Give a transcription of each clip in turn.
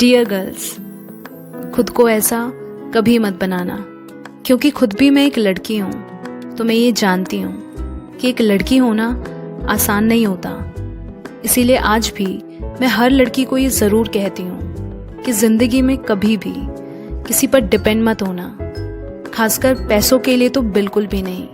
Dear girls, खुद को ऐसा कभी मत बनाना, क्योंकि खुद भी मैं एक लड़की हूँ। तो मैं ये जानती हूँ कि एक लड़की होना आसान नहीं होता। इसीलिए आज भी मैं हर लड़की को ये ज़रूर कहती हूँ कि ज़िंदगी में कभी भी किसी पर डिपेंड मत होना, खासकर पैसों के लिए तो बिल्कुल भी नहीं।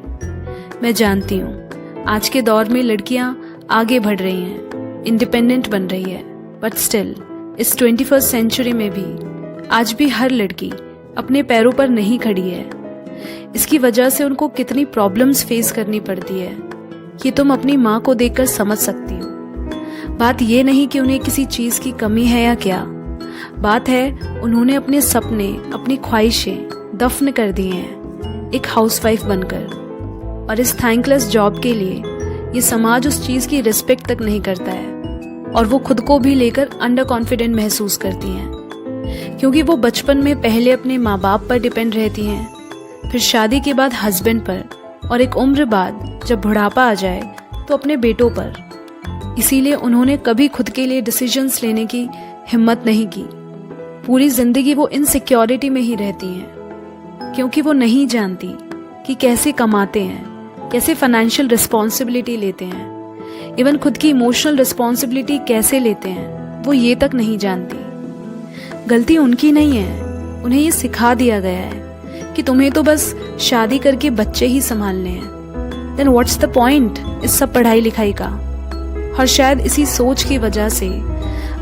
मैं जानती हूँ आज के दौर में लड़कियाँ आगे बढ़ रही हैं, इंडिपेंडेंट बन रही है, बट स्टिल इस 21st सेंचुरी में भी आज भी हर लड़की अपने पैरों पर नहीं खड़ी है। इसकी वजह से उनको कितनी प्रॉब्लम्स फेस करनी पड़ती है ये तुम अपनी माँ को देखकर समझ सकती हो। बात ये नहीं कि उन्हें किसी चीज़ की कमी है या क्या, बात है उन्होंने अपने सपने, अपनी ख्वाहिशें दफन कर दिए हैं एक हाउसवाइफ बनकर। और इस थैंकलेस जॉब के लिए ये समाज उस चीज़ की रिस्पेक्ट तक नहीं करता है और वो खुद को भी लेकर अंडर कॉन्फिडेंट महसूस करती हैं, क्योंकि वो बचपन में पहले अपने माँ बाप पर डिपेंड रहती हैं, फिर शादी के बाद हस्बैंड पर, और एक उम्र बाद जब बुढ़ापा आ जाए तो अपने बेटों पर। इसीलिए उन्होंने कभी खुद के लिए डिसीजंस लेने की हिम्मत नहीं की। पूरी जिंदगी वो इनसिक्योरिटी में ही रहती हैं, क्योंकि वो नहीं जानती कि कैसे कमाते हैं, कैसे फाइनेंशियल रिस्पॉन्सिबिलिटी लेते हैं, इवन खुद की इमोशनल रिस्पॉन्सिबिलिटी कैसे लेते हैं वो ये तक नहीं जानती। गलती उनकी नहीं है, उन्हें ये सिखा दिया गया है कि तुम्हें तो बस शादी करके बच्चे ही संभालने हैं। देन व्हाट्स द पॉइंट इस सब पढ़ाई लिखाई का। और शायद इसी सोच की वजह से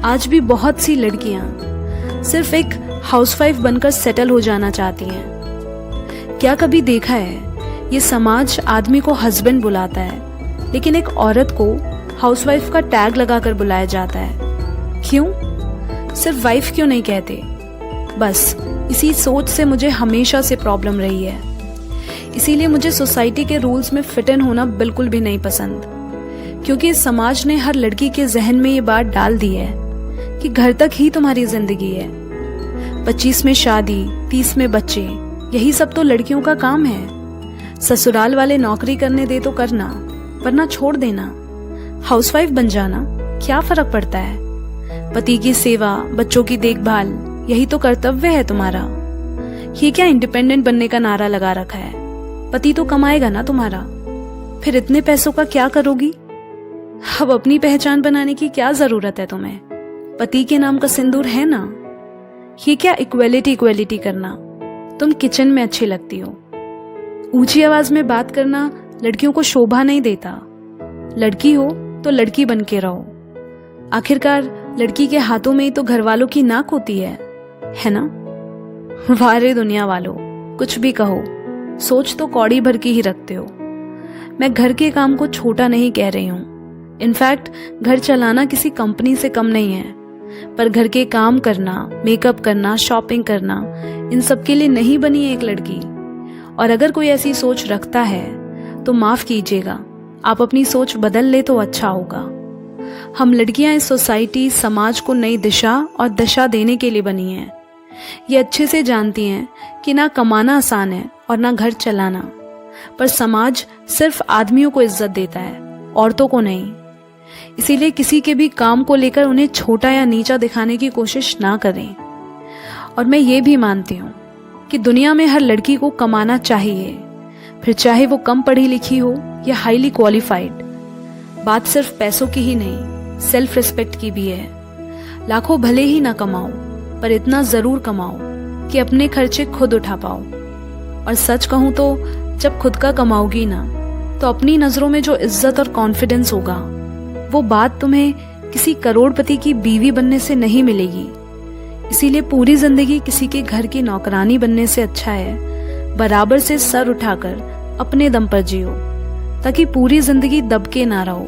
आज भी बहुत सी लड़कियां सिर्फ एक हाउसवाइफ बनकर सेटल हो जाना चाहती हैं। क्या कभी देखा है ये समाज आदमी को हस्बैंड बुलाता है, लेकिन एक औरत को हाउसवाइफ का टैग लगाकर बुलाया जाता है। क्यों? सिर्फ वाइफ क्यों नहीं कहते? बस इसी सोच से मुझे हमेशा से प्रॉब्लम रही है। इसीलिए मुझे सोसाइटी के रूल्स में फिट इन होना बिल्कुल भी नहीं पसंद, क्योंकि इस समाज ने हर लड़की के जहन में ये बात डाल दी है कि घर तक ही तुम्हारी जिंदगी है। 25 में शादी, 30 में बच्चे, यही सब तो लड़कियों का काम है। ससुराल वाले नौकरी करने दे तो करना, वरना छोड़ देना। हाउसवाइफ बन जाना, क्या फर्क पड़ता है? पति की सेवा, बच्चों की देखभाल, यही तो कर्तव्य है तुम्हारा। ये क्या इंडिपेंडेंट बनने का नारा लगा रखा है? पति तो कमाएगा ना तुम्हारा, फिर इतने पैसों का क्या करोगी? अब अपनी पहचान बनाने की क्या जरूरत है तुम्हें? पति के नाम का सिंदूर है ना। ये क्या इक्वेलिटी करना? तुम किचन में अच्छी लगती हो, ऊंची आवाज में बात करना लड़कियों को शोभा नहीं देता। लड़की हो तो लड़की बन के रहो। आखिरकार लड़की के हाथों में ही तो घर वालों की नाक होती है ना? वारे दुनिया वालों, कुछ भी कहो, सोच तो कौड़ी भर की ही रखते हो। मैं घर के काम को छोटा नहीं कह रही हूँ। इनफैक्ट घर चलाना किसी कंपनी से कम नहीं है, पर घर के काम करना, मेकअप करना, शॉपिंग करना, इन सब के लिए नहीं बनी है एक लड़की। और अगर कोई ऐसी सोच रखता है तो माफ कीजिएगा, आप अपनी सोच बदल ले तो अच्छा होगा। हम लड़कियां इस सोसाइटी, समाज को नई दिशा और दशा देने के लिए बनी हैं। ये अच्छे से जानती हैं कि ना कमाना आसान है और ना घर चलाना, पर समाज सिर्फ आदमियों को इज्जत देता है, औरतों को नहीं। इसीलिए किसी के भी काम को लेकर उन्हें छोटा या नीचा दिखाने की कोशिश ना करें। और मैं ये भी मानती हूँ कि दुनिया में हर लड़की को कमाना चाहिए, फिर चाहे वो कम पढ़ी लिखी हो या हाईली क्वालिफाइड। बात सिर्फ पैसों की ही नहीं, सेल्फ रिस्पेक्ट की भी है। लाखों भले ही ना कमाओ, पर इतना जरूर कमाओ कि अपने खर्चे खुद उठा पाओ। और सच कहूं तो जब खुद का कमाओगी ना, तो अपनी नजरों में जो इज्जत और कॉन्फिडेंस होगा, वो बात तुम्हें किसी करोड़पति की बीवी बनने से नहीं मिलेगी। इसीलिए पूरी जिंदगी किसी के घर की नौकरानी बनने से अच्छा है बराबर से सर उठाकर अपने दम पर जियो, ताकि पूरी जिंदगी दबके ना रहो,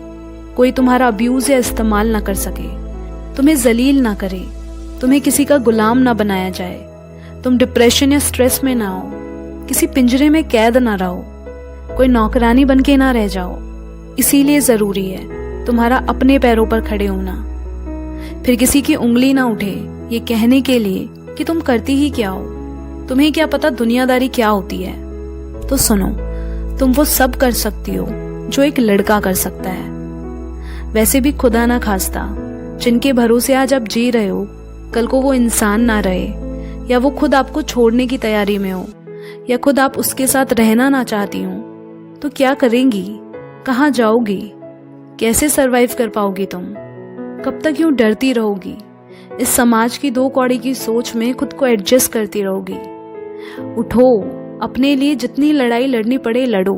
कोई तुम्हारा अब्यूज या इस्तेमाल ना कर सके, तुम्हें जलील ना करे, तुम्हें किसी का गुलाम ना बनाया जाए, तुम डिप्रेशन या स्ट्रेस में ना हो, किसी पिंजरे में कैद ना रहो, कोई नौकरानी बन के ना रह जाओ। इसीलिए जरूरी है तुम्हारा अपने पैरों पर खड़े होना। फिर किसी की उंगली ना उठे ये कहने के लिए कि तुम करती ही क्या हो, तुम्हें क्या पता दुनियादारी क्या होती है। तो सुनो, तुम वो सब कर सकती हो जो एक लड़का कर सकता है। वैसे भी खुदा ना खास्ता जिनके भरोसे आज आप जी रहे हो कल को वो इंसान ना रहे, या वो खुद आपको छोड़ने की तैयारी में हो, या खुद आप उसके साथ रहना ना चाहती हो, तो क्या करेंगी? कहाँ जाओगी? कैसे सरवाइव कर पाओगी तुम? कब तक यूं डरती रहोगी? इस समाज की दो कौड़ी की सोच में खुद को एडजस्ट करती रहोगी? उठो, अपने लिए जितनी लड़ाई लड़नी पड़े लड़ो,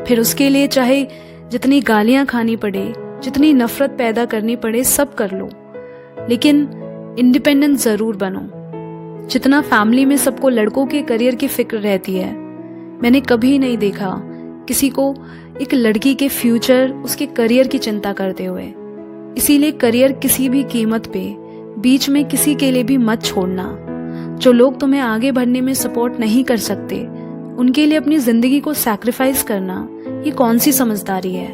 फिर उसके लिए चाहे जितनी गालियां खानी पड़े, जितनी नफरत पैदा करनी पड़े, सब कर लो, लेकिन इंडिपेंडेंट जरूर बनो। जितना फैमिली में सबको लड़कों के करियर की फिक्र रहती है, मैंने कभी नहीं देखा किसी को एक लड़की के फ्यूचर, उसके करियर की चिंता करते हुए। इसीलिए करियर किसी भी कीमत पे बीच में किसी के लिए भी मत छोड़ना। जो लोग तुम्हें आगे बढ़ने में सपोर्ट नहीं कर सकते, उनके लिए अपनी जिंदगी को सैक्रिफाइस करना ये कौन सी समझदारी है?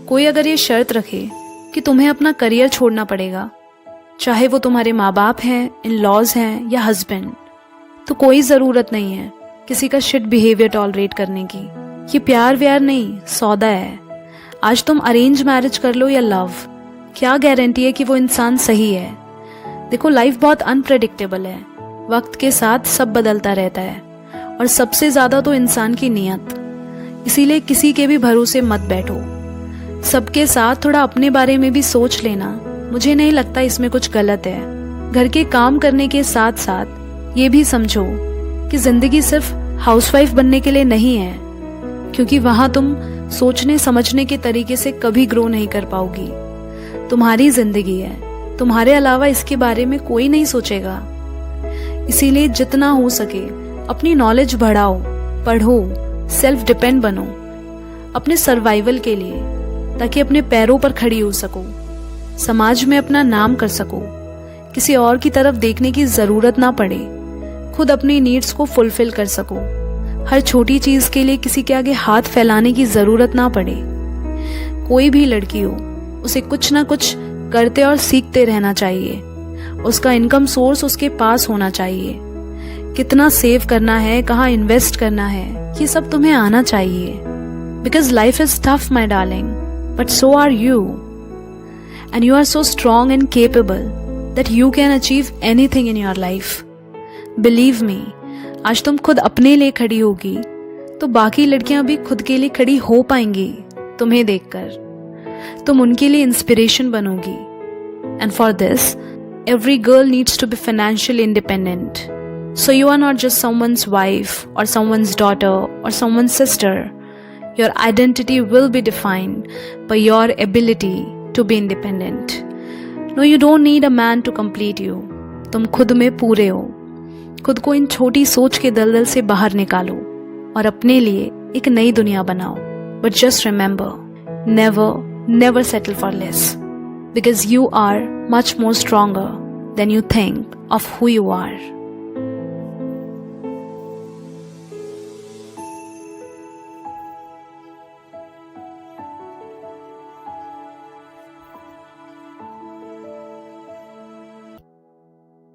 कोई अगर ये शर्त रखे कि तुम्हें अपना करियर छोड़ना पड़ेगा, चाहे वो तुम्हारे माँ बाप हैं, इन लॉज हैं या हस्बैंड, तो कोई ज़रूरत नहीं है किसी का शिट बिहेवियर टॉलरेट करने की। ये प्यार व्यार नहीं, सौदा है। आज तुम अरेंज मैरिज कर लो या लव, क्या गारंटी है कि वो इंसान सही है? देखो, लाइफ बहुत अनप्रेडिक्टेबल है, वक्त के साथ सब बदलता रहता है, और सबसे ज़्यादा तो इंसान की नीयत। इसीलिए किसी के भी भरोसे मत बैठो। सबके साथ थोड़ा अपने बारे में भी सोच लेना, मुझे नहीं लगता इसमें कुछ गलत है। घर के काम करने के साथ साथ ये भी समझो कि जिंदगी सिर्फ हाउसवाइफ बनने के लिए नहीं है, क्योंकि वहां तुम सोचने समझने के तरीके से कभी ग्रो नहीं कर पाओगी। तुम्हारी जिंदगी है, तुम्हारे अलावा इसके बारे में कोई नहीं सोचेगा। इसीलिए जितना हो सके अपनी नॉलेज बढ़ाओ, पढ़ो, सेल्फ डिपेंड बनो अपने सर्वाइवल के लिए, ताकि अपने पैरों पर खड़ी हो सको, समाज में अपना नाम कर सको, किसी और की तरफ देखने की जरूरत ना पड़े, खुद अपनी नीड्स को फुलफिल कर सको, हर छोटी चीज के लिए किसी के आगे हाथ फैलाने की जरूरत ना पड़े। कोई भी लड़की हो, उसे कुछ ना कुछ करते और सीखते रहना चाहिए। उसका इनकम सोर्स उसके पास होना चाहिए। कितना सेव करना है, कहाँ इन्वेस्ट करना है, ये सब तुम्हें आना चाहिए। Because life is tough my darling, but so are you, and you are so strong and capable that you can achieve anything in your life. Believe me, आज तुम खुद अपने लिए खड़ी होगी तो बाकी लड़कियां भी खुद के लिए खड़ी हो पाएंगी। तुम्हें देखकर तुम उनके लिए इंस्पिरेशन बनोगी। And for this, every girl needs to be financially independent. So you are not just someone's wife or someone's daughter or someone's sister. Your identity will be defined by your ability to be independent. No, you don't need a man to complete you. तुम खुद में पूरे हो। खुद को इन छोटी सोच के दलदल से बाहर निकालो और अपने लिए एक नई दुनिया बनाओ। But just remember, never settle for less. Because you are much more stronger than you think of who you are.